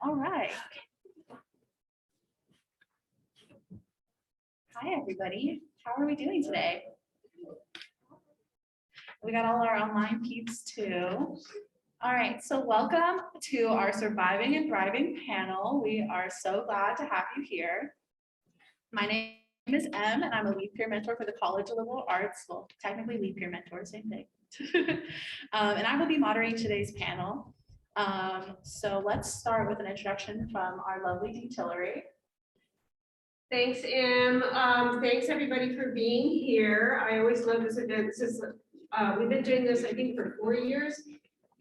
All right. Hi, everybody. How are we doing today? We got all our online peeps too. All right, so welcome to our Surviving and Thriving panel. We are so glad to have you here. My name is Em, and I'm a lead peer mentor for the College of Liberal Arts. Well, technically lead peer mentor, same thing. And I will be moderating today's panel. So let's start with an introduction from our lovely Dean Tillery. Thanks, Em. Thanks everybody for being here. I always love this event. We've been doing this, I think, for 4 years,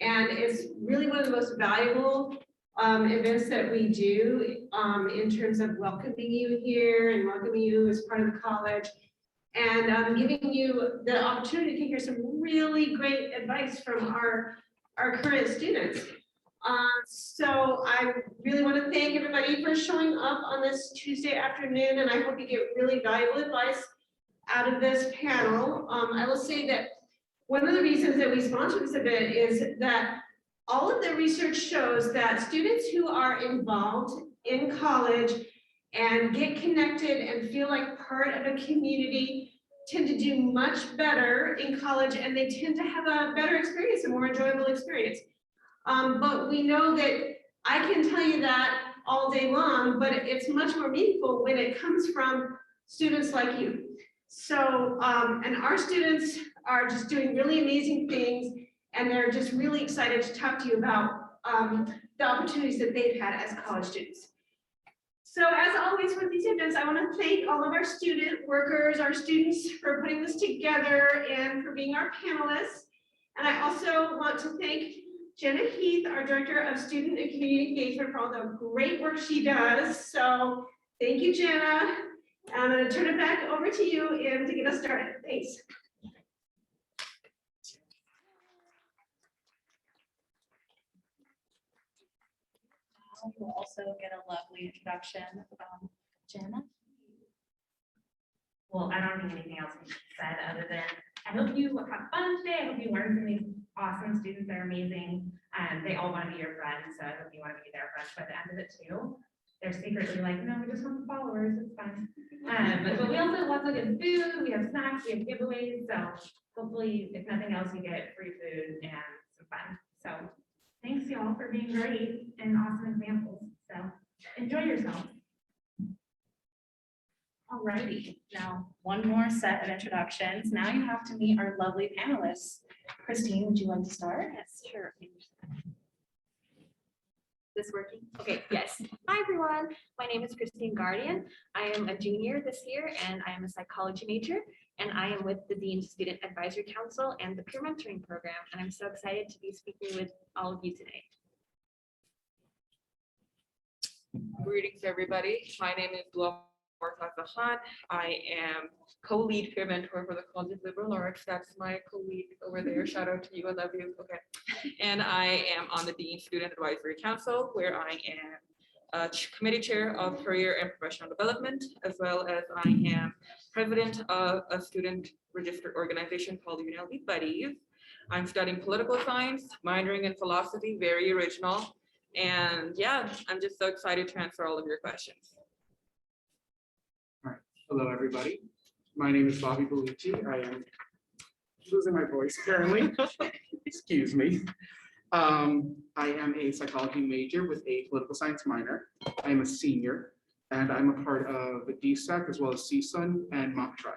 and it's really one of the most valuable events that we do in terms of welcoming you here and welcoming you as part of the college, and giving you the opportunity to hear some really great advice from our current students. So I really want to thank everybody for showing up on this Tuesday afternoon, and I hope you get really valuable advice out of this panel. I will say that one of the reasons that we sponsor this event is that all of the research shows that students who are involved in college and get connected and feel like part of a community tend to do much better in college, and they tend to have a better experience, a more enjoyable experience. But we know that I can tell you that all day long, but it's much more meaningful when it comes from students like you. So, and our students are just doing really amazing things, and they're just really excited to talk to you about the opportunities that they've had as college students. So as always with these events, I want to thank all of our student workers, our students, for putting this together and for being our panelists. And I also want to thank Jenna Heath, our Director of Student and Community Engagement, for all the great work she does. So thank you, Jenna. I'm going to turn it back over to you, Em, to get us started. Thanks. We'll also get a lovely introduction from Jenna. Well, I don't think anything else can be said other than I hope you have fun today. I hope you learn from these awesome students. They're amazing. They all want to be your friends, so I hope you want to be their friends by the end of it too. They're secretly like, no, we just want the followers. It's fine. But we also have lots of good food. We have snacks. We have giveaways. So hopefully, if nothing else, you get free food and some fun. So thanks y'all for being great and awesome examples. So enjoy yourself. Alrighty, now one more set of introductions. Now you have to meet our lovely panelists. Christine, would you like to start? Yes, sure. This working? Okay, yes. Hi, everyone. My name is Christine Guardian. I am a junior this year, and I am a psychology major, and I am with the Dean's Student Advisory Council and the Peer Mentoring Program, and I'm so excited to be speaking with all of you today. Greetings, everybody. My name is Blum. I am co-lead peer mentor for the College of Liberal Arts. That's my co-lead over there. Shout out to you. I love you. Okay. And I am on the Dean Student Advisory Council, where I am a committee chair of career and professional development, as well as I am president of a student registered organization called UNLV Buddies. I'm studying political science, minoring in philosophy, very original. And yeah, I'm just so excited to answer all of your questions. Hello, everybody. My name is Bobby Bellucci. I am losing my voice, apparently. Excuse me. I am a psychology major with a political science minor. I am a senior, and I'm a part of the DSAC as well as CSUN and mock trial.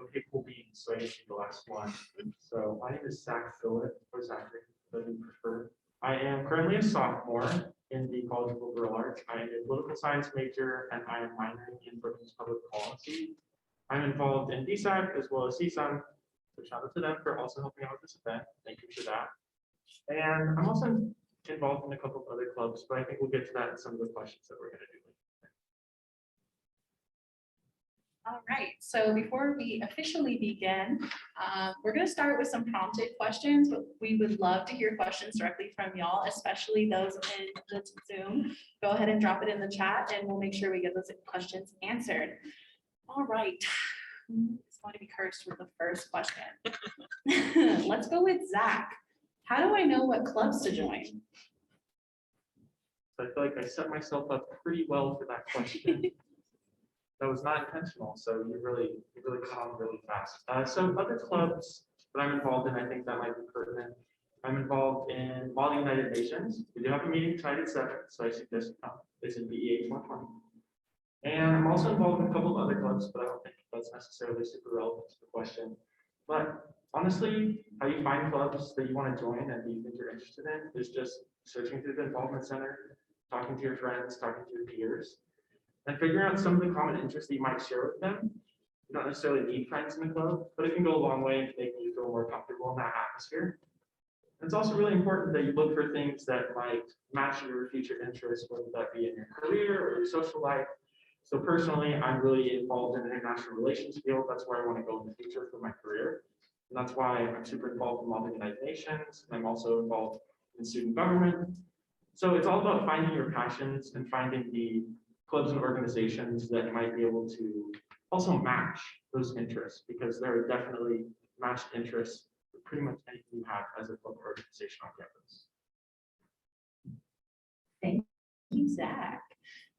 Okay, cool beans. So I guess the last one. So my name is Zach Phillip, or Zach, whatever you prefer. I am currently a sophomore in the College of Liberal Arts. I am a political science major, and I am minoring in Britain's public policy. I'm involved in DSAC as well as CSUN, so shout out to them for also helping out with this event. Thank you for that. And I'm also involved in a couple of other clubs, but I think we'll get to that in some of the questions that we're going to do. All right, so before we officially begin, we're going to start with some prompted questions, but we would love to hear questions directly from y'all, especially those in the Zoom. Go ahead and drop it in the chat, and we'll make sure we get those questions answered. All right, it's going to be cursed with the first question. Let's go with Zach. How do I know what clubs to join? So I feel like I set myself up pretty well for that question. That was not intentional, so you really caught on really fast. So other clubs that I'm involved in, I think that might be pertinent. I'm involved in Mali United Nations. We do have a meeting tonight at 7, so I suggest it's in BEH 120. And I'm also involved in a couple of other clubs, but I don't think that's necessarily super relevant to the question. But honestly, how you find clubs that you want to join and that you think you're interested in is just searching through the involvement center, talking to your friends, talking to your peers, and figuring out some of the common interests that you might share with them. You don't necessarily need friends in the club, but it can go a long way in making you feel more comfortable in that atmosphere. It's also really important that you look for things that might match your future interests, whether that be in your career or your social life. So personally, I'm really involved in the international relations field. That's where I want to go in the future for my career. And that's why I'm super involved in all the United Nations. And I'm also involved in student government. So it's all about finding your passions and finding the clubs and organizations that might be able to also match those interests, because there are definitely matched interests for pretty much anything you have as a club or organization on campus. Thank you, Zach.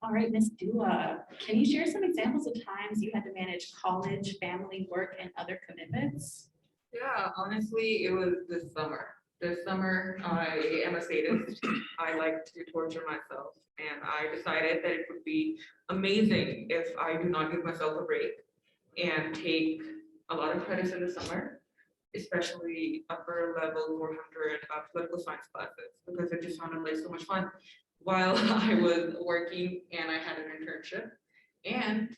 All right, Ms. Dua, can you share some examples of times you had to manage college, family, work, and other commitments? Yeah, honestly, it was this summer. This summer, I am a sadist. I like to torture myself, and I decided that it would be amazing if I do not give myself a break and take a lot of credits in the summer, especially upper level 400 political science classes, because it just sounded like so much fun while I was working and I had an internship. And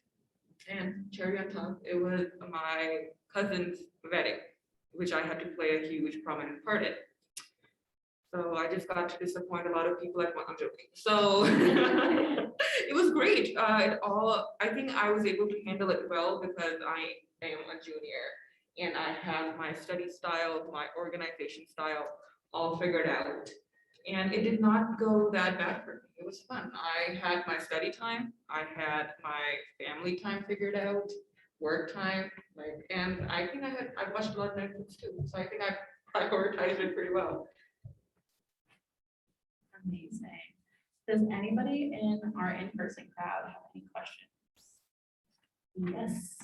cherry on top, it was my cousin's wedding, which I had to play a huge prominent part in. So I just got to disappoint a lot of people at one. I'm joking. So it was great. I think I was able to handle it well because I am a junior and I have my study style, my organization style all figured out. And it did not go that bad for me. It was fun. I had my study time. I had my family time figured out, work time, and I think I watched a lot of Netflix too. So I think I prioritized it pretty well. Amazing. Does anybody in our in-person crowd have any questions? Yes.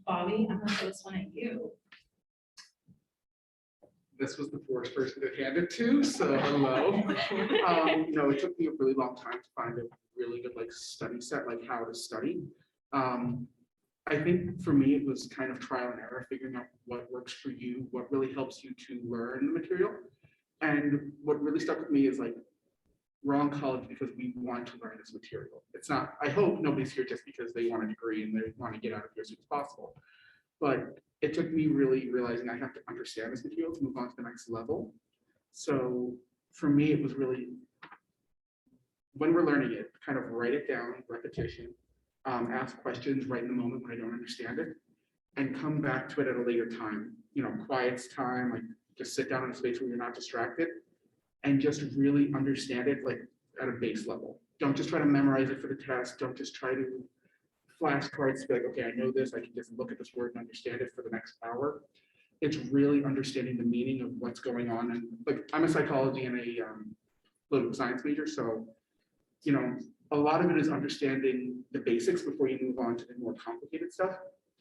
Bobby, I'm gonna throw this one at you. This was the first person to hand it to, so hello. No, it took me a really long time to find a really good study set, how to study. I think for me, it was kind of trial and error, figuring out what works for you, what really helps you to learn the material. And what really stuck with me is we're on college because we want to learn this material. It's not, I hope nobody's here just because they want a degree and they want to get out of here as soon as possible. But it took me really realizing I have to understand this material to move on to the next level. So for me, it was really, when we're learning it, kind of write it down, repetition, ask questions right in the moment when I don't understand it, and come back to it at a later time. Quiet's time, just sit down in a space where you're not distracted and just really understand it at a base level. Don't just try to memorize it for the test. Don't just try to flashcards, be okay, I know this, I can just look at this word and understand it for the next hour. It's really understanding the meaning of what's going on. And I'm a psychology and a political science major, so a lot of it is understanding the basics before you move on to the more complicated stuff.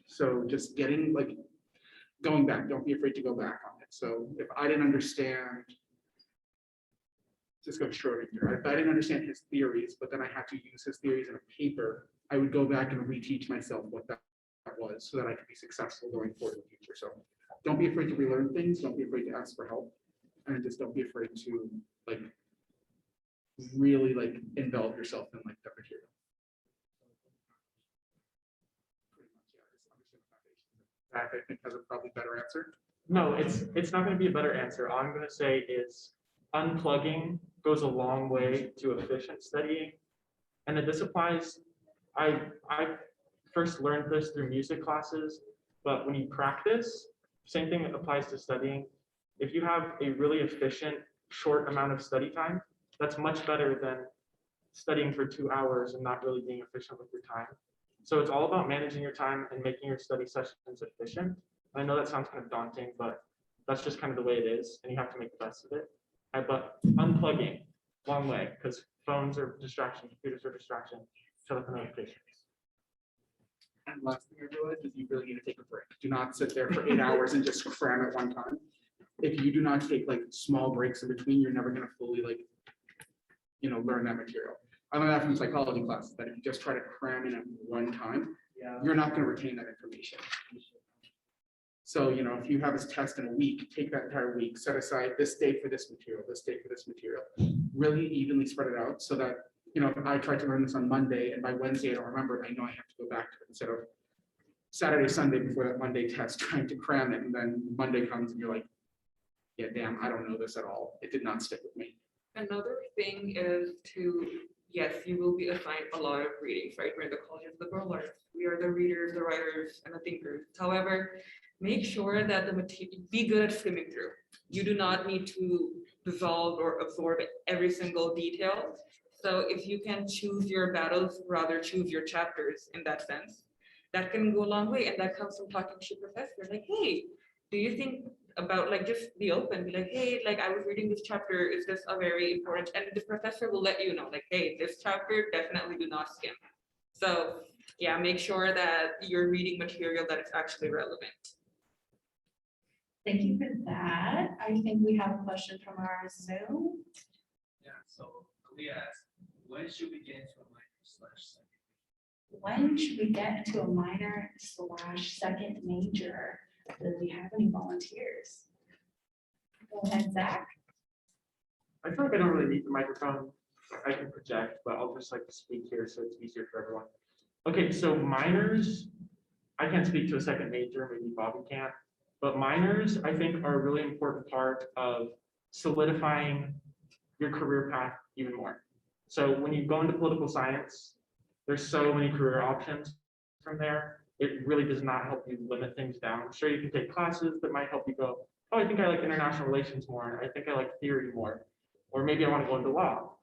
So just getting going back, don't be afraid to go back on it. So if I didn't understand, just go Schrodinger, if I didn't understand his theories, but then I had to use his theories in a paper, I would go back and reteach myself what that was so that I could be successful going forward in the future. So don't be afraid to relearn things. Don't be afraid to ask for help. And just don't be afraid to really envelop yourself in that material. Zach, I think has a probably better answer. No, it's not going to be a better answer. All I'm going to say is unplugging goes a long way to efficient studying. And that this applies, I first learned this through music classes, but when you practice, same thing applies to studying. If you have a really efficient, short amount of study time, that's much better than studying for 2 hours and not really being efficient with your time. So it's all about managing your time and making your study sessions efficient. I know that sounds kind of daunting, but that's just kind of the way it is, and you have to make the best of it. But unplugging, long way, because phones are distraction, computers are distraction, shut off the notifications. And last thing I realized is you really need to take a break. Do not sit there for 8 hours and just cram at one time. If you do not take like small breaks in between, you're never gonna fully learn that material. I learned that from psychology classes, that if you just try to cram in at one time, you're not gonna retain that information. So, if you have this test in a week, take that entire week, set aside this day for this material, this day for this material, really evenly spread it out so that, if I tried to learn this on Monday and by Wednesday I don't remember it, I know I have to go back to it instead of Saturday, Sunday before that Monday test, trying to cram it, and then Monday comes and you're like, yeah, damn, I don't know this at all. It did not stick with me. Another thing is yes, you will be assigned a lot of readings, right? We're in the College of Liberal Arts. We are the readers, the writers, and the thinkers. However, make sure that the material, be good at skimming through. You do not need to dissolve or absorb every single detail. So if you can choose your battles, rather choose your chapters in that sense, that can go a long way. And that comes from talking to your professor, like, hey, do you think about, just be open, be like, hey, I was reading this chapter, is this a very important, and the professor will let you know, like, hey, this chapter definitely do not skim. So yeah, make sure that you're reading material that is actually relevant. Thank you for that. I think we have a question from our Zoom. Yeah, so we asked, when should we get into a minor/second? When should we get into a minor/second major? Do we have any volunteers? Go ahead, Zach. I feel like I don't really need the microphone. I can project, but I'll just speak here so it's easier for everyone. Okay, so minors, I can't speak to a second major, maybe Bobby can, but minors I think are a really important part of solidifying your career path even more. So when you go into political science, there's so many career options from there. It really does not help you limit things down. Sure, you can take classes that might help you go, oh, I think I like international relations more. I think I like theory more. Or maybe I want to go into law.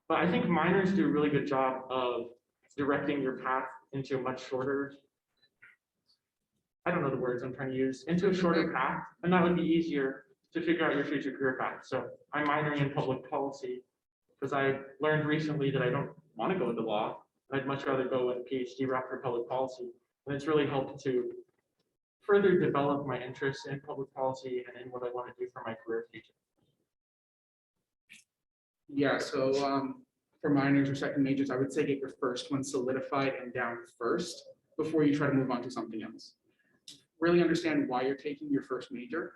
But I think minors do a really good job of directing your path into a much shorter, I don't know the words I'm trying to use, into a shorter path. And that would be easier to figure out your future career path. So I'm minoring in public policy because I learned recently that I don't want to go into law. I'd much rather go with a PhD route for public policy. And it's really helped to further develop my interest in public policy and in what I want to do for my career future. Yeah, so for minors or second majors, I would say get your first one solidified and down first before you try to move on to something else. Really understand why you're taking your first major.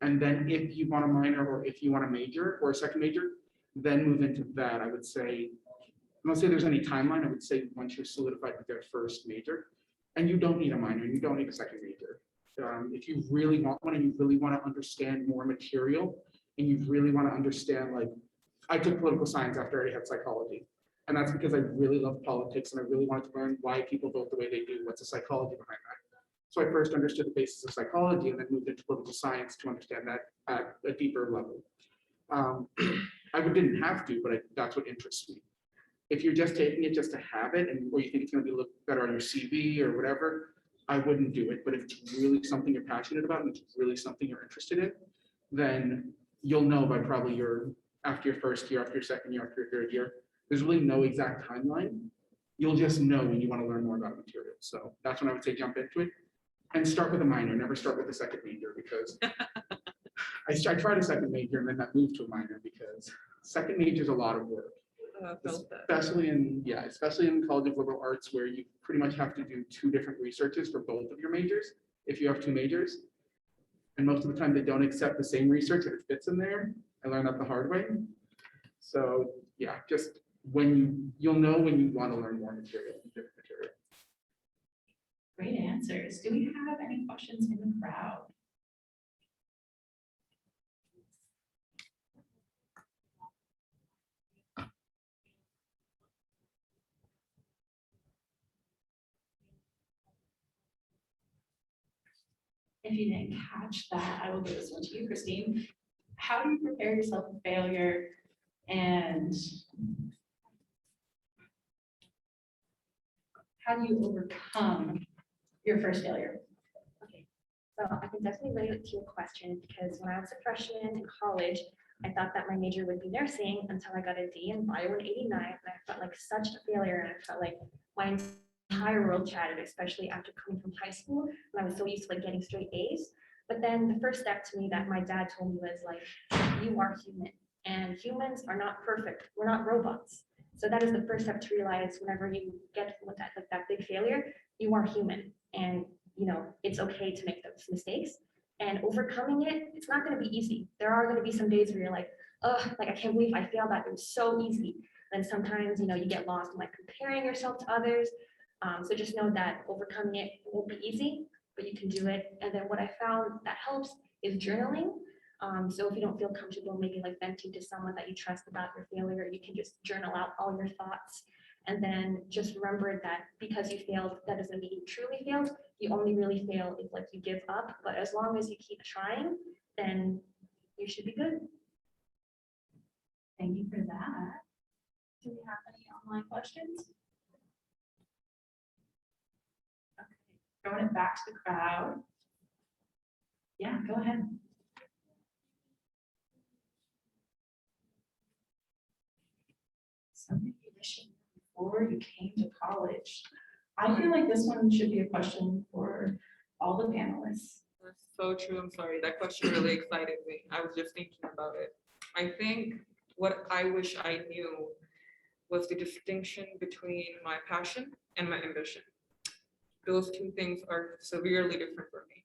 And then if you want a minor or if you want a major or a second major, then move into that. I would say, I don't say there's any timeline. I would say once you're solidified with your first major, and you don't need a minor, you don't need a second major. If you really want one and you really want to understand more material and you really want to understand, I took political science after I already had psychology. And that's because I really love politics and I really wanted to learn why people vote the way they do, what's the psychology behind that. So I first understood the basis of psychology and then moved into political science to understand that at a deeper level. I didn't have to, but that's what interests me. If you're just taking it just to have it, or you think it's going to look better on your CV or whatever, I wouldn't do it. But if it's really something you're passionate about and it's really something you're interested in, then you'll know by probably after your first year, after your second year, after your third year. There's really no exact timeline. You'll just know when you want to learn more about material. So that's when I would say jump into it and start with a minor. Never start with a second major because I tried a second major and then that moved to a minor because second major is a lot of work. Especially in College of Liberal Arts, where you pretty much have to do 2 different researches for both of your majors if you have 2 majors. And most of the time they don't accept the same research if it fits in there. I learned that the hard way. So yeah, just you'll know when you want to learn more material, different material. Great answers. Do we have any questions in the crowd? If you didn't catch that, I will give this one to you, Christine. How do you prepare yourself for failure and how do you overcome your first failure? Okay, so I can definitely relate to your question because when I was a freshman in college, I thought that my major would be nursing until I got a D in Bio 189. And I felt like such a failure. And I felt like my entire world shattered, especially after coming from high school. And I was so used to like getting straight A's. But then the first step to me that my dad told me was like, you are human and humans are not perfect. We're not robots. So that is the first step to realize whenever you get with that, like that big failure, you are human and you know, it's okay to make those mistakes. And overcoming it, it's not going to be easy. There are going to be some days where you're like, oh, like I can't believe I failed that. It was so easy. Then sometimes, you know, you get lost in like comparing yourself to others. So just know that overcoming it won't be easy, but you can do it. And then what I found that helps is journaling. So if you don't feel comfortable maybe like venting to someone that you trust about your failure, you can just journal out all your thoughts. And then just remember that because you failed, that doesn't mean you truly failed. You only really fail if like you give up. But as long as you keep trying, then you should be good. Thank you for that. Do we have any online questions? Okay, throwing it back to the crowd. Yeah, go ahead. Something you wish you knew before you came to college. I feel like this one should be a question for all the panelists. That's so true. I'm sorry. That question really excited me. I was just thinking about it. I think what I wish I knew was the distinction between my passion and my ambition. Those two things are severely different for me.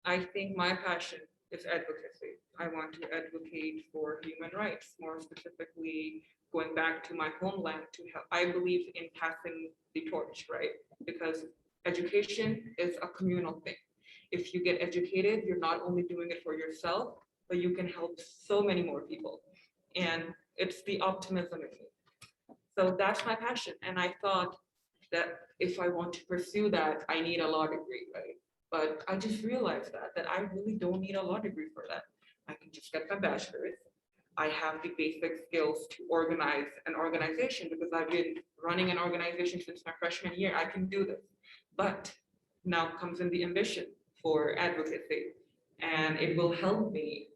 I think my passion is advocacy. I want to advocate for human rights, more specifically going back to my homeland to help. I believe in passing the torch, right? Because education is a communal thing. If you get educated, you're not only doing it for yourself, but you can help so many more people. And it's the optimism in me. So that's my passion. And I thought that if I want to pursue that, I need a law degree, right? But I just realized that I really don't need a law degree for that. I can just get my bachelor's. I have the basic skills to organize an organization because I've been running an organization since my freshman year. I can do this. But now comes in the ambition for advocacy, and it will help me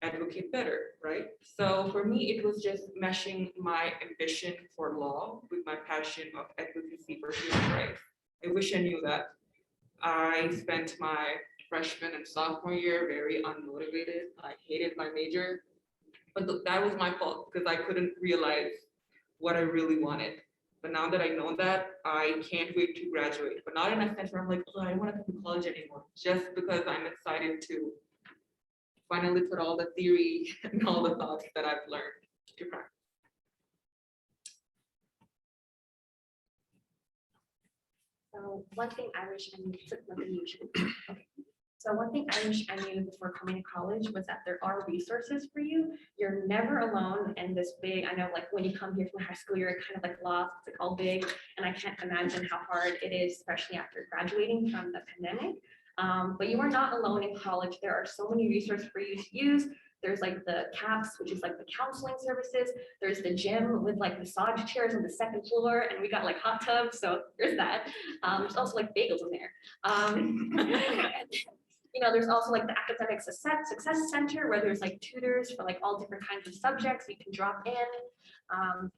advocate better, right? So for me, it was just meshing my ambition for law with my passion of advocacy for human rights. I wish I knew that. I spent my freshman and sophomore year very unmotivated. I hated my major, but that was my fault because I couldn't realize what I really wanted. But now that I know that, I can't wait to graduate, but not in a sense where I'm like, oh, I don't want to come to college anymore, just because I'm excited to finally put all the theory and all the thoughts that I've learned to practice. So one thing I wish I knew, So one thing I wish I knew before coming to college was that there are resources for you. You're never alone in this big, I know like when you come here from high school, you're kind of like lost, it's like all big. And I can't imagine how hard it is, especially after graduating from the pandemic. But you are not alone in college. There are so many resources for you to use. There's like the CAPS, which is like the counseling services. There's the gym with like massage chairs on the second floor, and we got like hot tubs. So there's that. There's also like bagels in there. You know, there's also like the academic success center where there's like tutors for like all different kinds of subjects you can drop in.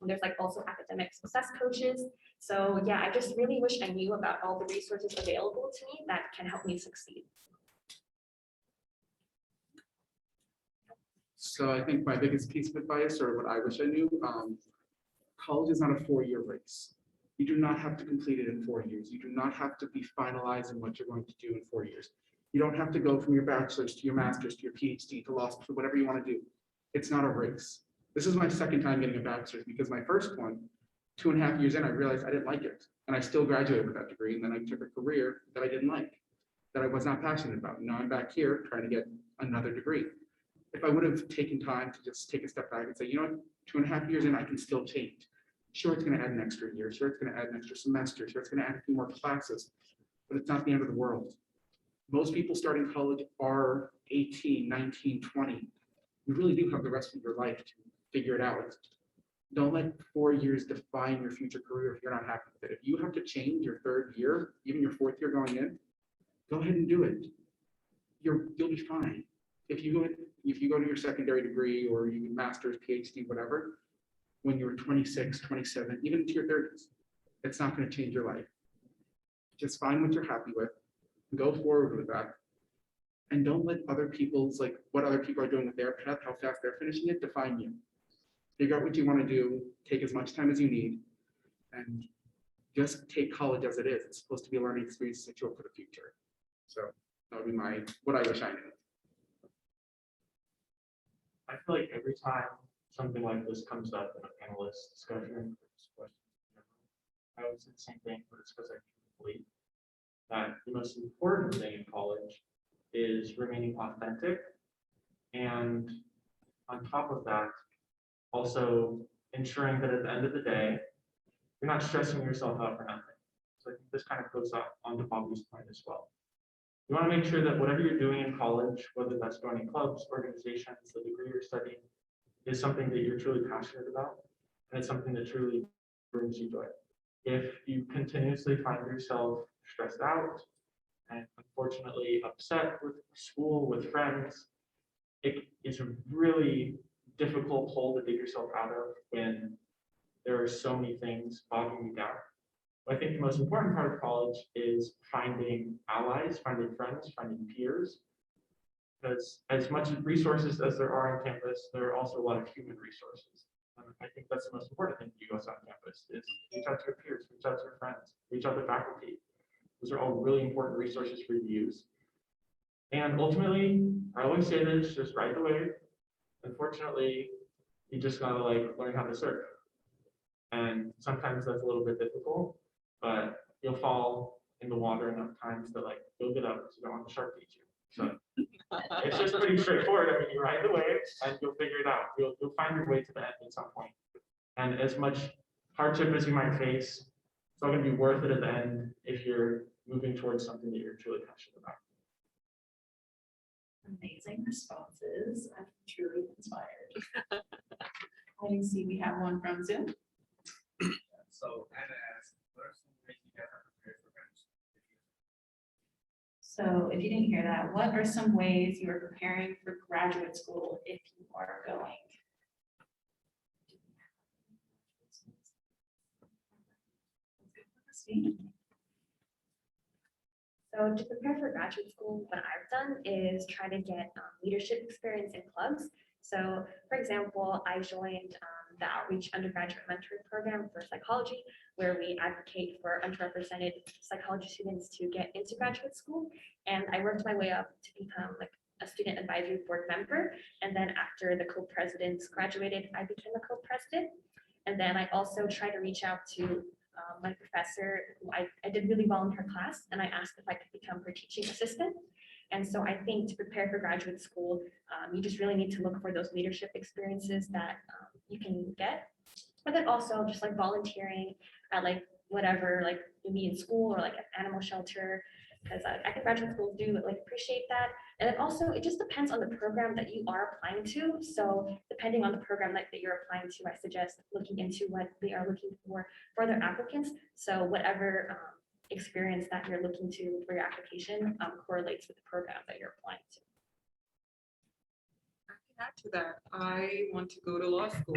There's like also academic success coaches. So yeah, I just really wish I knew about all the resources available to me that can help me succeed. So I think my biggest piece of advice, or what I wish I knew, college is not a 4-year race. You do not have to complete it in 4 years. You do not have to be finalized in what you're going to do in 4 years. You don't have to go from your bachelor's to your master's to your PhD to law school, whatever you want to do. It's not a race. This is my second time getting a bachelor's because my first one, 2.5 years in, I realized I didn't like it. And I still graduated with that degree. And then I took a career that I didn't like, that I was not passionate about. And now I'm back here trying to get another degree. If I would have taken time to just take a step back and say, you know what, 2.5 years in, I can still change. Sure, it's going to add an extra year. Sure, it's going to add an extra semester. Sure, it's going to add a few more classes, but it's not the end of the world. Most people starting college are 18, 19, 20. You really do have the rest of your life to figure it out. Don't let 4 years define your future career if you're not happy with it. If you have to change your 3rd year, even your 4th year going in, go ahead and do it. You'll be fine. If you go to your secondary degree or you master's, PhD, whatever, when you're 26, 27, even into your 30s, it's not going to change your life. Just find what you're happy with, go forward with that, and don't let other people's, like what other people are doing with their path, how fast they're finishing it, define you. Figure out what you want to do, take as much time as you need, and just take college as it is. It's supposed to be a learning experience to set you up for the future. So that would be what I wish I knew. I feel like every time something like this comes up in a panelist discussion, I would say the same thing, but it's because I believe that the most important thing in college is remaining authentic. And on top of that, also ensuring that at the end of the day, you're not stressing yourself out for nothing. So I think this kind of goes up onto Bobby's point as well. You want to make sure that whatever you're doing in college, whether that's joining clubs, organizations, the degree you're studying, is something that you're truly passionate about, and it's something that truly brings you joy. If you continuously find yourself stressed out and unfortunately upset with school, with friends, it's a really difficult hole to dig yourself out of when there are so many things bogging you down. I think the most important part of college is finding allies, finding friends, finding peers. Because as much resources as there are on campus, there are also a lot of human resources. I think that's the most important thing to do on campus is reach out to your peers, reach out to your friends, reach out to faculty. Those are all really important resources for you to use. And ultimately, I always say this, just ride the wave. Unfortunately, you just gotta learn how to surf. And sometimes that's a little bit difficult, but you'll fall in the water enough times that you'll get up because you don't want the shark to eat you. So it's just pretty straightforward. I mean, you ride the wave and you'll figure it out. You'll find your way to the end at some point. And as much hardship as you might face, it's all gonna be worth it at the end if you're moving towards something that you're truly passionate about. Amazing responses. I'm truly inspired. I see we have one from Zoom. So Anna asked, what are some ways you guys are prepared for graduation? So if you didn't hear that, what are some ways you are preparing for graduate school if you are going? So to prepare for graduate school, what I've done is try to get leadership experience in clubs. So for example, I joined the Outreach Undergraduate Mentoring Program for Psychology, where we advocate for underrepresented psychology students to get into graduate school. And I worked my way up to become a student advisory board member. And then after the co-presidents graduated, I became a co-president. And then I also tried to reach out to my professor, who I did really well in her class, and I asked if I could become her teaching assistant. And so I think to prepare for graduate school, you just really need to look for those leadership experiences that you can get. But then also just volunteering at whatever, maybe in school or an animal shelter, because I think graduate schools do appreciate that. And then also it just depends on the program that you are applying to. So depending on the program that you're applying to, I suggest looking into what they are looking for their applicants. So whatever experience that you're looking to for your application correlates with the program that you're applying to. I can add to that. I want to go to law school.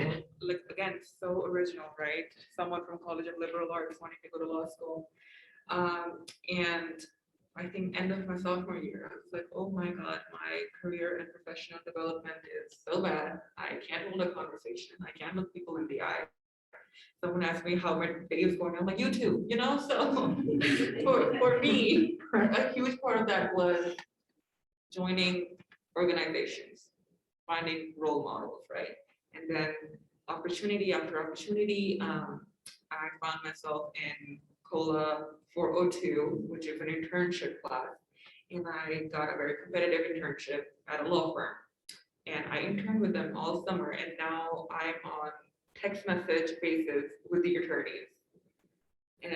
Again, so original, right? Someone from College of Liberal Arts wanting to go to law school. And I think end of my sophomore year, I was like, oh my God, my career and professional development is so bad. I can't hold a conversation. I can't look people in the eye. Someone asked me how my day is going. I'm like, you too, So for me, a huge part of that was joining organizations, finding role models, right? And then opportunity after opportunity, I found myself in COLA 402, which is an internship class. And I got a very competitive internship at a law firm. And I interned with them all summer. And now I'm on text message basis with the attorneys. And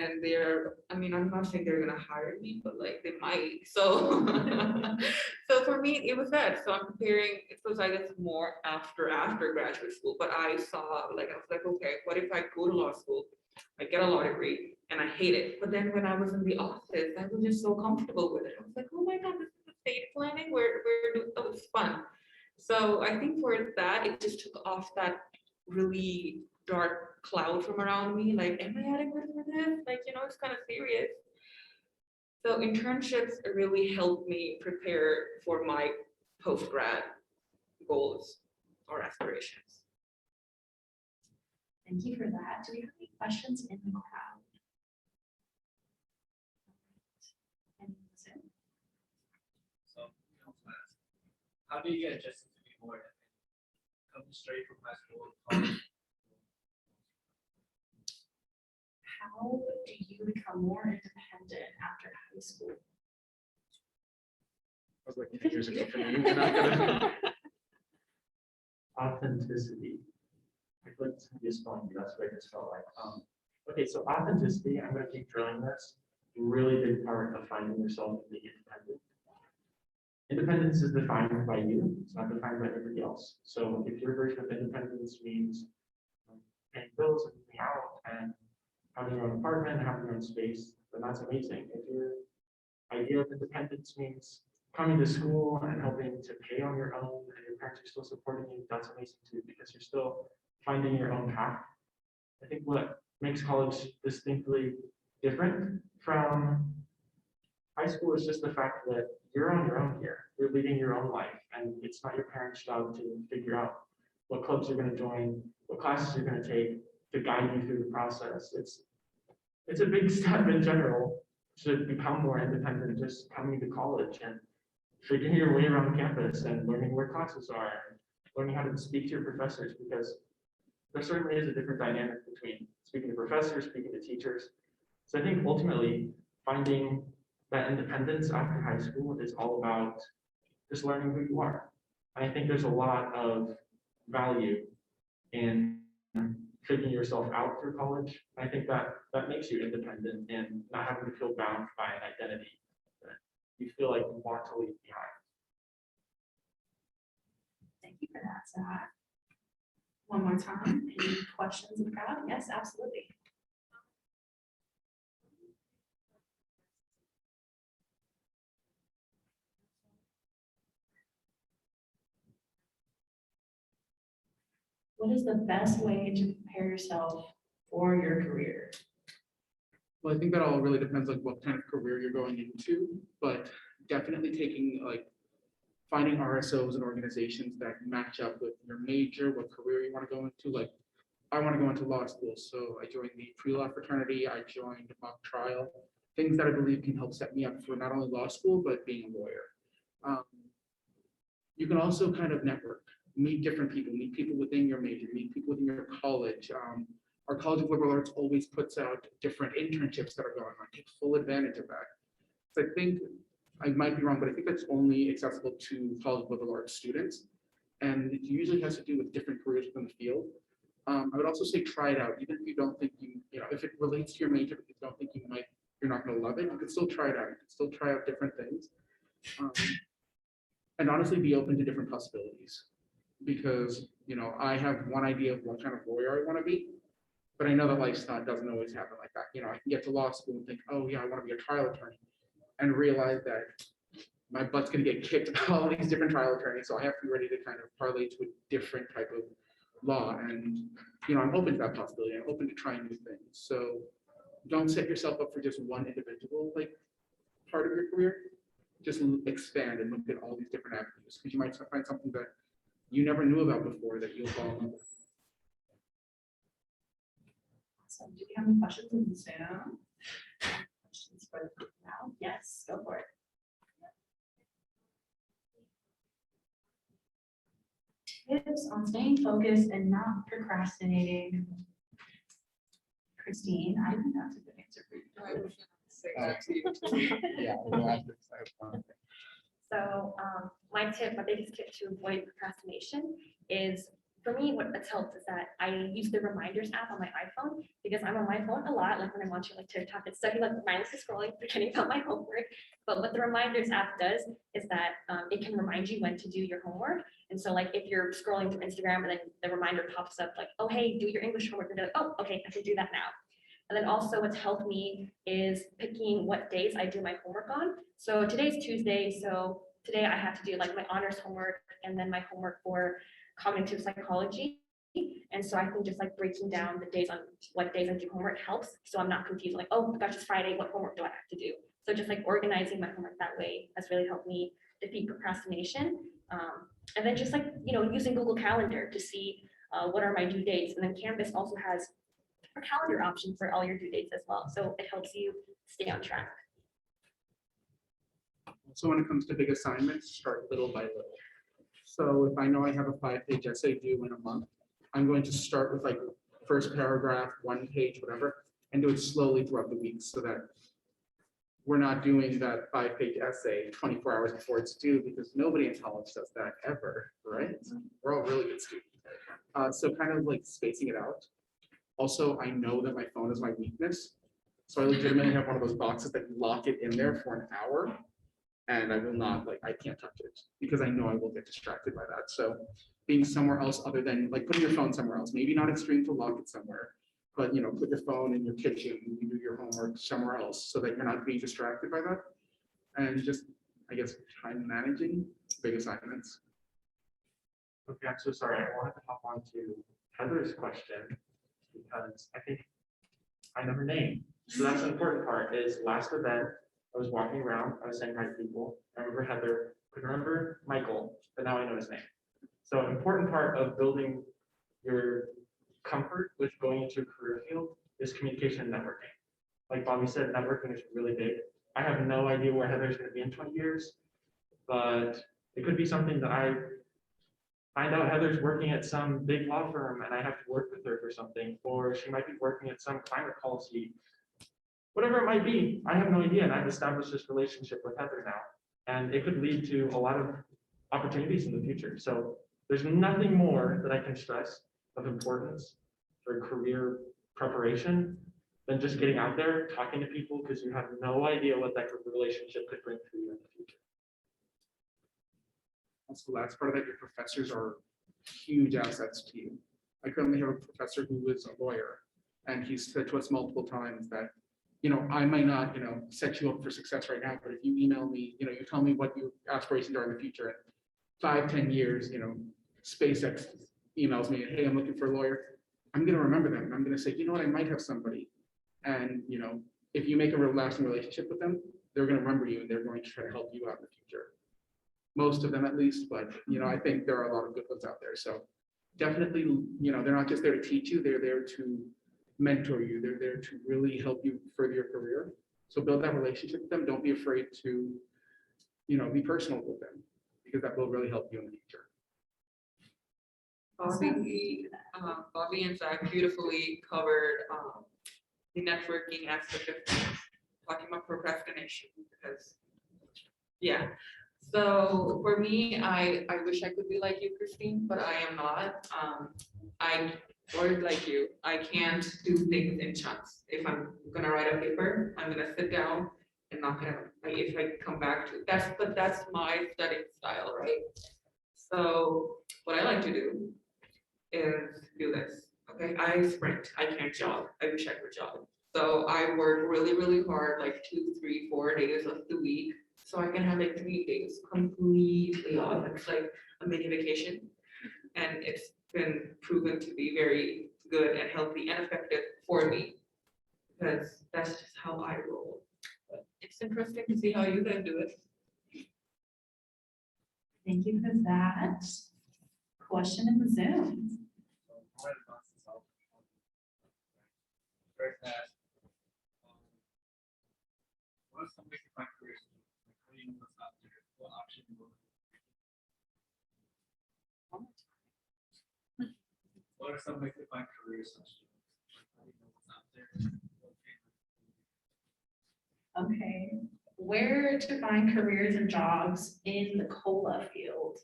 I'm not saying they're gonna hire me, but like they might, so. So for me, it was that, so I'm preparing, it was I guess more after graduate school, but I was like, okay, what if I go to law school? I get a law degree and I hate it, but then when I was in the office, I was just so comfortable with it. I was like, oh my God, this is estate planning, oh, it's fun. So I think for that, it just took off that really dark cloud from around me, like, am I adequate for this? Like, it's kind of serious. So internships really helped me prepare for my post-grad goals or aspirations. Thank you for that. Do we have any questions in the crowd? Any in the Zoom? So, how do you get adjusted to be more coming straight from high school? College? How do you become more independent after high school? I was like 10 years ago for me. We're not gonna- Authenticity. I feel like somebody is telling me that's what I just felt like. Okay, so authenticity, I'm gonna keep drilling this. Really big part of finding yourself and being independent. Independence is defined by you, it's not defined by everybody else. So if your version of independence means paying bills and moving out and having your own apartment, having your own space, then that's amazing. If your idea of independence means coming to school and helping to pay on your own and your parents are still supporting you, that's amazing too, because you're still finding your own path. I think what makes college distinctly different from high school is just the fact that you're on your own here. You're leading your own life, and it's not your parents' job to figure out what clubs you're going to join, what classes you're going to take to guide you through the process. It's a big step in general to become more independent, just coming to college and figuring your way around campus and learning where classes are, and learning how to speak to your professors, because there certainly is a different dynamic between speaking to professors, speaking to teachers. So I think ultimately finding that independence after high school is all about just learning who you are. And I think there's a lot of value in figuring yourself out through college. I think that makes you independent and not having to feel bound by an identity that you feel like you want to leave behind. Thank you for that, Zach. One more time, any questions in the crowd? Yes, absolutely. What is the best way to prepare yourself for your career? Well, I think that all really depends on what kind of career you're going into, but definitely finding RSOs and organizations that match up with your major, what career you want to go into. Like, I want to go into law school, so I joined the pre-law fraternity, I joined mock trial, things that I believe can help set me up for not only law school, but being a lawyer. You can also kind of network, meet different people, meet people within your major, meet people within your college. Our College of Liberal Arts always puts out different internships that are going on. Take full advantage of that. So I think, I might be wrong, but I think that's only accessible to College of Liberal Arts students. And it usually has to do with different careers within the field. I would also say try it out, even if you don't think if it relates to your major, but you don't think you're not going to love it, you can still try it out. You can still try out different things. And honestly, be open to different possibilities. Because, I have one idea of what kind of lawyer I want to be, but I know that lifestyle doesn't always happen like that. I can get to law school and think, oh yeah, I want to be a trial attorney, and realize that my butt's going to get kicked by all these different trial attorneys. So I have to be ready to kind of parlay to a different type of law. And, I'm open to that possibility. I'm open to trying new things. So don't set yourself up for just one individual, part of your career. Just expand and look at all these different avenues, because you might find something that you never knew about before that you'll fall in love with. Awesome. Do we have any questions in the Zoom? Questions for the group now? Yes, go for it. Tips on staying focused and not procrastinating. Christine, I think that's a good answer for you. Yeah. So my biggest tip to avoid procrastination is, for me, what has helped is that I use the reminders app on my iPhone, because I'm on my phone a lot, like when I'm watching like TikTok and stuff, like mindlessly scrolling, forgetting about my homework. But what the reminders app does is that it can remind you when to do your homework. And so like if you're scrolling through Instagram and then the reminder pops up like, oh, hey, do your English homework, and you're like, oh, okay, I can do that now. And then also what's helped me is picking what days I do my homework on. So today's Tuesday, so today I have to do like my honors homework and then my homework for cognitive psychology. And so I think just like breaking down the days on what days I do homework helps. So I'm not confused, like, oh gosh, it's Friday, what homework do I have to do? So just like organizing my homework that way has really helped me defeat procrastination. And then just like, using Google Calendar to see what are my due dates. And then Canvas also has a calendar option for all your due dates as well. So it helps you stay on track. So when it comes to big assignments, start little by little. So if I know I have a 5-page essay due in a month, I'm going to start with like first paragraph, 1 page, whatever, and do it slowly throughout the week so that we're not doing that 5-page essay 24 hours before it's due, because nobody in college does that ever, right? We're all really good students. So kind of like spacing it out. Also, I know that my phone is my weakness. So I legitimately have one of those boxes that lock it in there for an hour. And I will not, I can't touch it because I know I will get distracted by that. So being somewhere else other than putting your phone somewhere else, maybe not extreme to lock it somewhere, but put your phone in your kitchen, you do your homework somewhere else so that you're not being distracted by that. And just, I guess, time managing big assignments. Okay, I'm so sorry. I wanted to hop on to Heather's question because I think I know her name. So that's the important part is last event, I was walking around, I was saying hi to people. I remember Heather, couldn't remember Michael, but now I know his name. So an important part of building your comfort with going into a career field is communication and networking. Like Bobby said, networking is really big. I have no idea where Heather's going to be in 20 years, but it could be something that I find out Heather's working at some big law firm and I have to work with her for something, or she might be working at some climate policy, whatever it might be. I have no idea, and I've established this relationship with Heather now, and it could lead to a lot of opportunities in the future. So there's nothing more that I can stress of importance for career preparation than just getting out there, talking to people, because you have no idea what that relationship could bring for you in the future. That's the last part of that. Your professors are huge assets to you. I currently have a professor who is a lawyer, and he's said to us multiple times that, I might not, set you up for success right now, but if you email me, you tell me what your aspirations are in the future, 5-10 years, SpaceX emails me, hey, I'm looking for a lawyer. I'm going to remember them. I'm going to say, you know what, I might have somebody. And, if you make a real lasting relationship with them, they're going to remember you and they're going to try to help you out in the future. Most of them at least, but, I think there are a lot of good ones out there. So definitely, they're not just there to teach you, they're there to mentor you. They're there to really help you further your career. So build that relationship with them. Don't be afraid to, be personal with them, because that will really help you in the future. Bobby and Zach beautifully covered the networking aspect of things, talking about procrastination, because, yeah. So for me, I wish I could be like you, Christine, but I am not. Or like you, I can't do things in chunks. If I'm gonna write a paper, I'm gonna sit down and knock it out. If I come back to that's my studying style, right? So what I like to do is do this. Okay, I sprint. I can't jog. I wish I could jog. So I work really, really hard, like 2, 3, 4 days of the week, so I can have like 3 days completely off. It's like a mini vacation, and it's been proven to be very good and healthy and effective for me, because that's just how I roll. But it's interesting to see how you guys do it. Thank you for that. Question in the Zoom. First ask, what are some ways to find careers? How do you know what's out there? What option you look for? What are some ways to find careers? How do you know what's out there? Okay, where to find careers and jobs in the COLA field?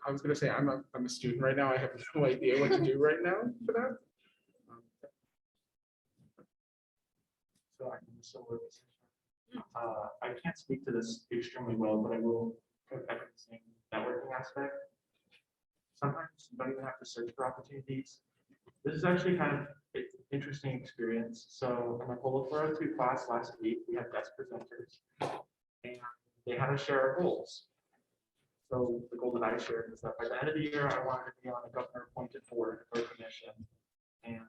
I was gonna say, I'm a student right now. I have no idea what to do right now for that. So I can similar position. I can't speak to this extremely well, but I will kind of echo the same networking aspect. Sometimes you don't even have to search for opportunities. This is actually kind of an interesting experience. So in my Polo 402 class last week, we had guest presenters and they had to share our goals. So the goal that I shared was that by the end of the year, I wanted to be on a governor appointed board or commission. And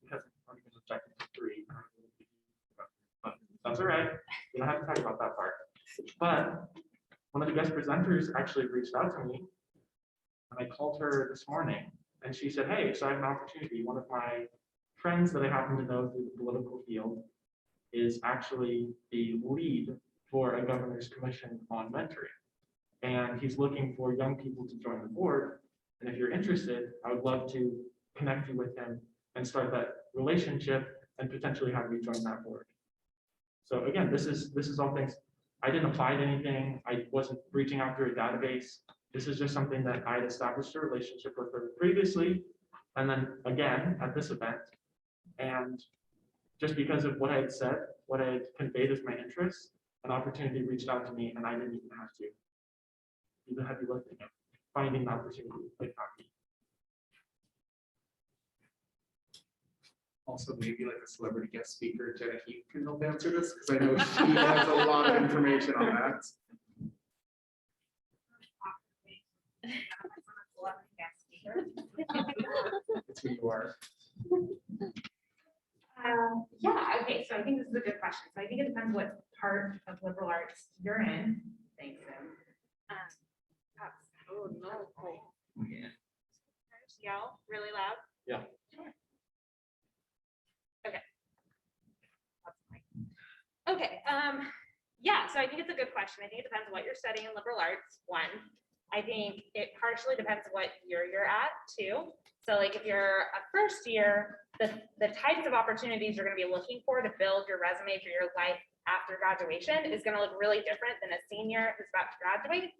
because I've already been rejected for 3, but that's all right. We don't have to talk about that part. But one of the guest presenters actually reached out to me and I called her this morning and she said, hey, so I have an opportunity. One of my friends that I happen to know through the political field is actually the lead for a governor's commission on mentoring. And he's looking for young people to join the board. And if you're interested, I would love to connect you with him and start that relationship and potentially have you join that board. So again, this is all things. I didn't apply to anything. I wasn't reaching out through a database. This is just something that I had established a relationship with her previously, and then again at this event. And just because of what I had said, what I had conveyed as my interest, an opportunity reached out to me, and I didn't even have to do the heavy lifting of finding the opportunity. Like, Also, maybe like a celebrity guest speaker, Jenna Heath, can help answer this, because I know she has a lot of information on that. It's who you are. Yeah, okay, so I think this is a good question. So I think it depends what part of liberal arts you're in. Thanks, Sam. Oh, no. Yeah. Yell really loud. Yeah. Okay, yeah, so I think it's a good question. I think it depends on what you're studying in liberal arts, one. I think it partially depends what year you're at, too. So like if you're a first year, the types of opportunities you're gonna be looking for to build your resume for your life after graduation is gonna look really different than a senior who's about to graduate.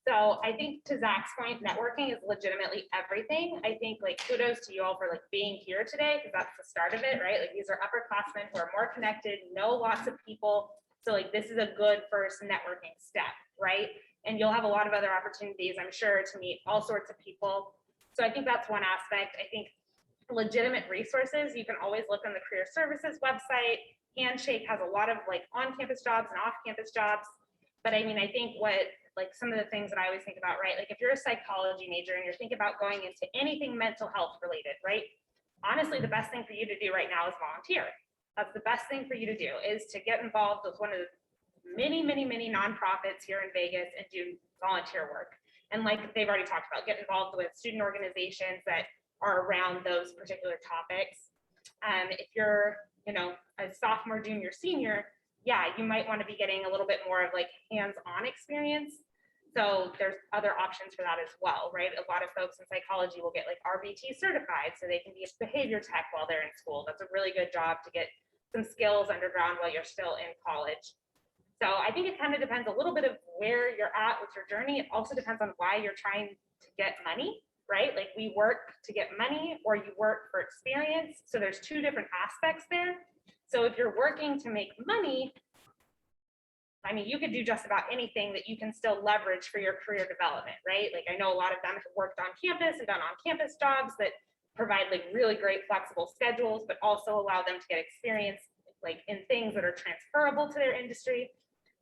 So I think to Zach's point, networking is legitimately everything. I think like kudos to you all for like being here today, because that's the start of it, right? Like these are upperclassmen who are more connected, know lots of people. So like this is a good first networking step, right? And you'll have a lot of other opportunities, I'm sure, to meet all sorts of people. So I think that's one aspect. I think legitimate resources, you can always look on the Career Services website. Handshake has a lot of like on-campus jobs and off-campus jobs. But I mean, I think what like some of the things that I always think about, right? Like if you're a psychology major and you're thinking about going into anything mental health related, right? Honestly, the best thing for you to do right now is volunteer. That's the best thing for you to do, is to get involved with one of the many nonprofits here in Vegas and do volunteer work. And like they've already talked about, get involved with student organizations that are around those particular topics. If you're, you know, a sophomore, junior, senior, yeah, you might want to be getting a little bit more of like hands-on experience. So there's other options for that as well, right? A lot of folks in psychology will get like RBT certified so they can be a behavior tech while they're in school. That's a really good job to get some skills underground while you're still in college. So I think it kind of depends a little bit of where you're at with your journey. It also depends on why you're trying to get money, right? Like we work to get money or you work for experience. So there's two different aspects there. So if you're working to make money, I mean, you could do just about anything that you can still leverage for your career development, right? Like I know a lot of them have worked on campus and done on-campus jobs that provide like really great flexible schedules, but also allow them to get experience like in things that are transferable to their industry.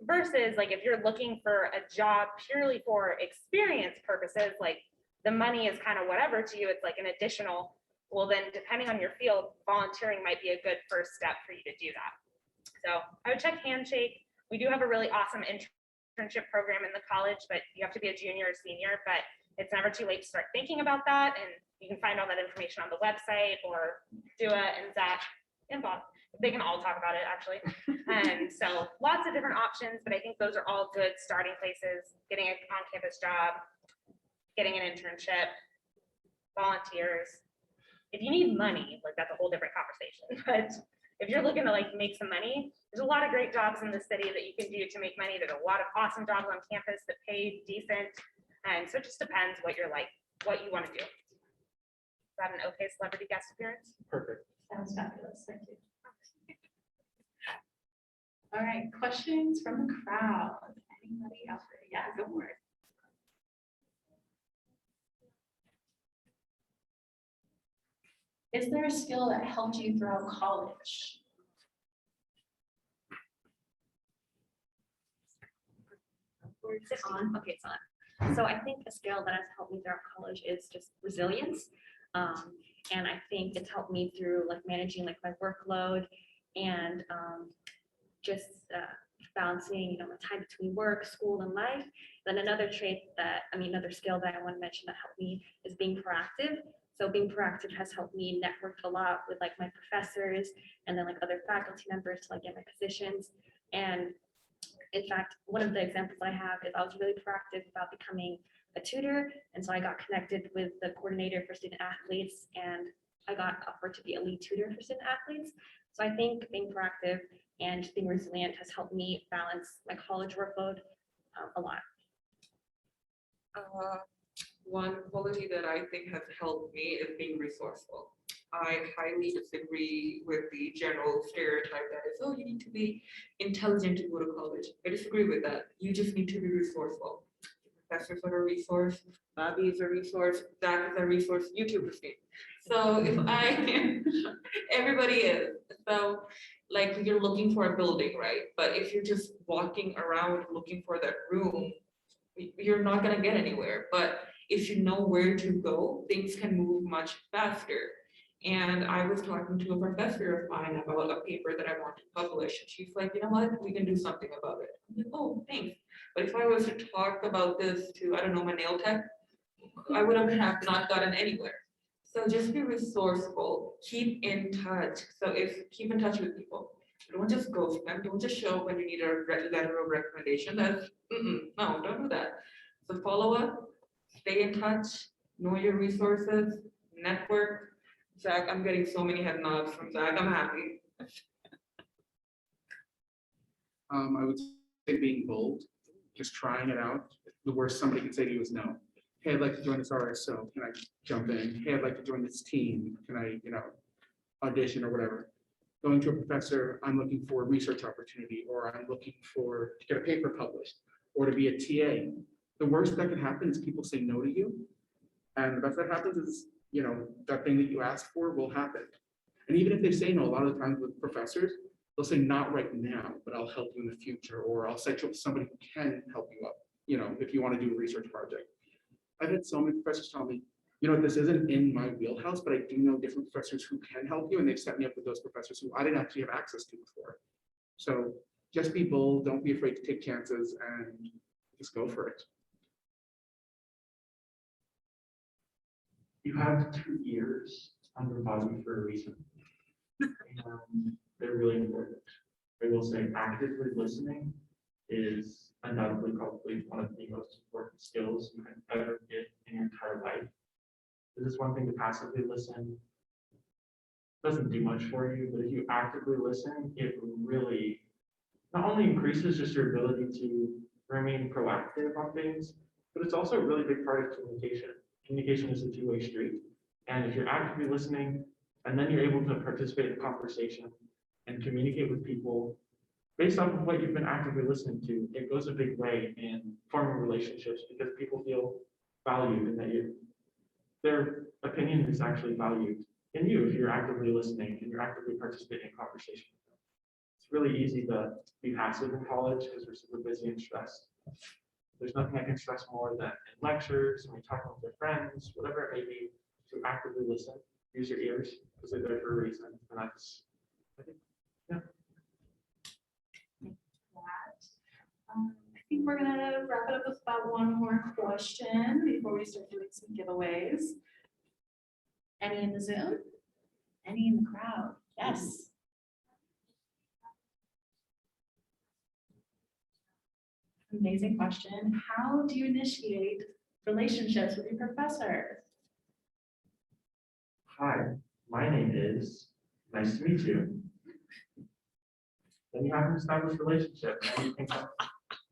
Versus like if you're looking for a job purely for experience purposes, like the money is kind of whatever to you, it's like an additional, well then depending on your field, volunteering might be a good first step for you to do that. So I would check Handshake. We do have a really awesome internship program in the college, but you have to be a junior or senior, but it's never too late to start thinking about that. And you can find all that information on the website, or Dua and Zach and Bob. They can all talk about it actually. And so lots of different options, but I think those are all good starting places, getting an on-campus job, getting an internship, volunteers. If you need money, like that's a whole different conversation. But if you're looking to like make some money, there's a lot of great jobs in the city that you can do to make money. There's a lot of awesome jobs on campus that pay decent. And so it just depends what you're like, what you want to do. Is that an okay celebrity guest appearance? Perfect. Sounds fabulous. Thank you. All right, questions from the crowd. Anybody out there? Yeah, go for it. Is there a skill that helped you throughout college? Is it on? Okay, it's on. So I think a skill that has helped me throughout college is just resilience. And I think it's helped me through like managing like my workload and just balancing, you know, the time between work, school, and life. Then another another skill that I want to mention that helped me is being proactive. So being proactive has helped me network a lot with like my professors and then like other faculty members to like get my positions. And in fact, one of the examples I have is I was really proactive about becoming a tutor. And so I got connected with the coordinator for student athletes and I got offered to be a lead tutor for student athletes. So I think being proactive and just being resilient has helped me balance my college workload a lot. One quality that I think has helped me is being resourceful. I highly disagree with the general stereotype that is, oh, you need to be intelligent to go to college. I disagree with that. You just need to be resourceful. Professors are a resource, Bobby is a resource, Zach is a resource, YouTube is me. So if everybody is. So like you're looking for a building, right? But if you're just walking around looking for that room, you're not gonna get anywhere. But if you know where to go, things can move much faster. And I was talking to a professor of mine about a paper that I want to publish. And she's like, you know what, we can do something about it. I'm like, oh, thanks. But if I was to talk about this to, I don't know, my nail tech, I would have not gotten anywhere. So just be resourceful, keep in touch. So keep in touch with people. Don't just ghost them. Don't just show up when you need a letter of recommendation. That's, no, don't do that. So follow up, stay in touch, know your resources, network. Zach, I'm getting so many head nods from Zach. I'm happy. I would say being bold, just trying it out. The worst somebody can say to you is no. Hey, I'd like to join this RSO. Can I jump in? Hey, I'd like to join this team. Can I, audition or whatever? Going to a professor, I'm looking for a research opportunity, or I'm looking to get a paper published, or to be a TA. The worst that could happen is people say no to you. And the best that happens is, that thing that you asked for will happen. And even if they say no, a lot of the times with professors, they'll say not right now, but I'll help you in the future, or I'll set you up with somebody who can help you up, if you want to do a research project. I've had so many professors tell me, this isn't in my wheelhouse, but I do know different professors who can help you, and they've set me up with those professors who I didn't actually have access to before. So just be bold, don't be afraid to take chances, and just go for it. You have 2 ears on your body for a reason. And they're really important. I will say actively listening is undoubtedly probably one of the most important skills you can ever get in your entire life. This is one thing to passively listen. Doesn't do much for you, but if you actively listen, it really not only increases just your ability to remain proactive on things, but it's also a really big part of communication. Communication is a two-way street. And if you're actively listening, and then you're able to participate in conversation and communicate with people based off of what you've been actively listening to, it goes a big way in forming relationships because people feel valued and that their opinion is actually valued in you if you're actively listening and you're actively participating in conversation. It's really easy to be passive in college because we're super busy and stressed. There's nothing I can stress more than in lectures, when you're talking with your friends, whatever it may be, to actively listen, use your ears, because they're there for a reason. And that's, I think, yeah. I think we're gonna wrap it up with about one more question before we start doing some giveaways. Any in the Zoom? Any in the crowd? Yes. Amazing question. How do you initiate relationships with your professors? Hi, my name is, nice to meet you. Then you have an established relationship. And you can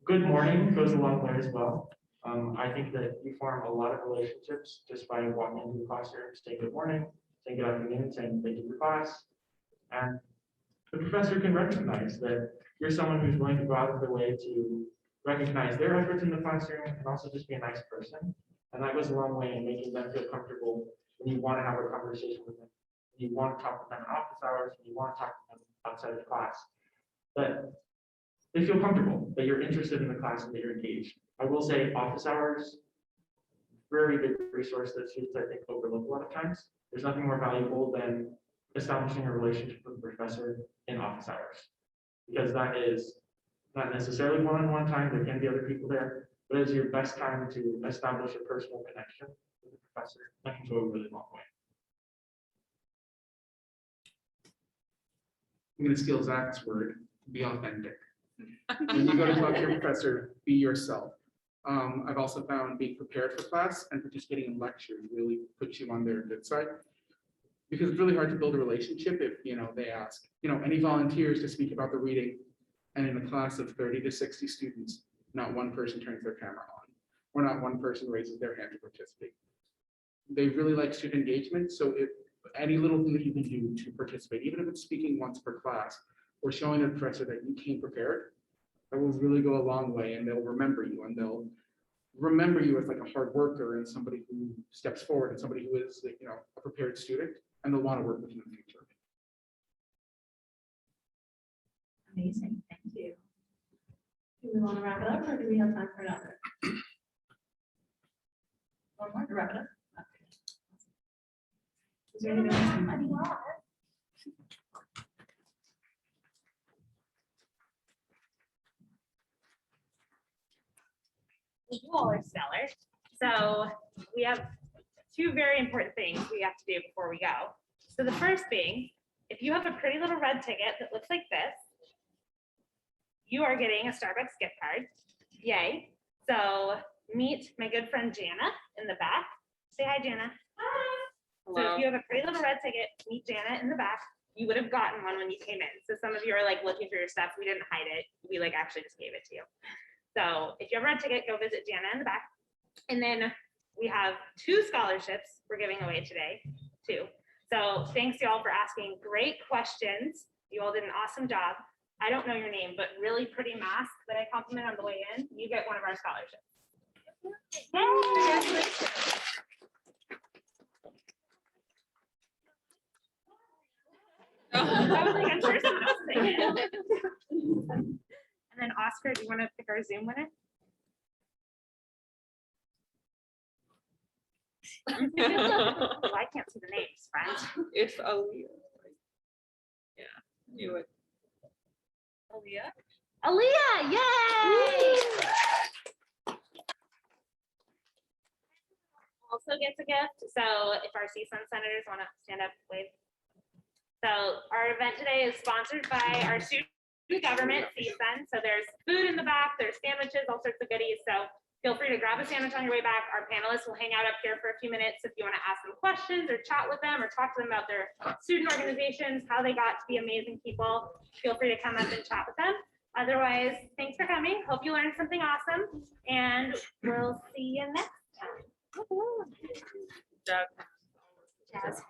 good morning goes a long way as well. I think that you form a lot of relationships just by walking into the classroom, saying good morning, saying good afternoon, saying thank you for class. And the professor can recognize that you're someone who's going to go out of their way to recognize their efforts in the classroom and also just be a nice person. And that goes a long way in making them feel comfortable when you want to have a conversation with them. When you want to talk with them in office hours, when you want to talk to them outside of class. But they feel comfortable, that you're interested in the class and that you're engaged. I will say office hours, very big resource that students I think overlook a lot of times. There's nothing more valuable than establishing a relationship with the professor in office hours. Because that is not necessarily one-on-one time, there can be other people there, but it's your best time to establish a personal connection with the professor. That can go a really long way. I'm gonna steal Zach's word, be authentic. When you go to talk to your professor, be yourself. I've also found being prepared for class and participating in lectures really puts you on their good side. Because it's really hard to build a relationship if, they ask, any volunteers to speak about the reading, and in a class of 30 to 60 students, not one person turns their camera on, or not one person raises their hand to participate. They really like student engagement, so if any little thing that you can do to participate, even if it's speaking once per class, or showing the professor that you came prepared, that will really go a long way, and they'll remember you, and they'll remember you as like a hard worker and somebody who steps forward and somebody who is like, a prepared student, and they'll want to work with you in the future. Amazing, thank you. Do we want to wrap it up or do we have time for another? One more to wrap it up? Okay. Is there anyone else? You all are stellar. So we have two very important things we have to do before we go. So the first thing, if you have a pretty little red ticket that looks like this, you are getting a Starbucks gift card. Yay. So meet my good friend Jana in the back. Say hi, Jana. Hi. So if you have a pretty little red ticket, meet Jana in the back. You would have gotten one when you came in. So some of you are like looking for your stuff. We didn't hide it. We actually just gave it to you. So if you have a red ticket, go visit Jana in the back. And then we have 2 scholarships we're giving away today, too. So thanks you all for asking great questions. You all did an awesome job. I don't know your name, but really pretty mask that I compliment on the way in. You get one of our scholarships. Congratulations. I was like, I'm sure someone else will take it. And then Oscar, do you want to pick our Zoom winner? Well, I can't see the names, friends. It's Aaliyah. Yeah, you would. Aaliyah? Aaliyah, yay! Also gets a gift. So if our CSUN senators want to stand up, wave. So our event today is sponsored by our student government, CSUN. So there's food in the back, there's sandwiches, all sorts of goodies. So feel free to grab a sandwich on your way back. Our panelists will hang out up here for a few minutes if you want to ask them questions or chat with them or talk to them about their student organizations, how they got to be amazing people. Feel free to come up and chat with them. Otherwise, thanks for coming. Hope you learned something awesome, and we'll see you next time. Jazz.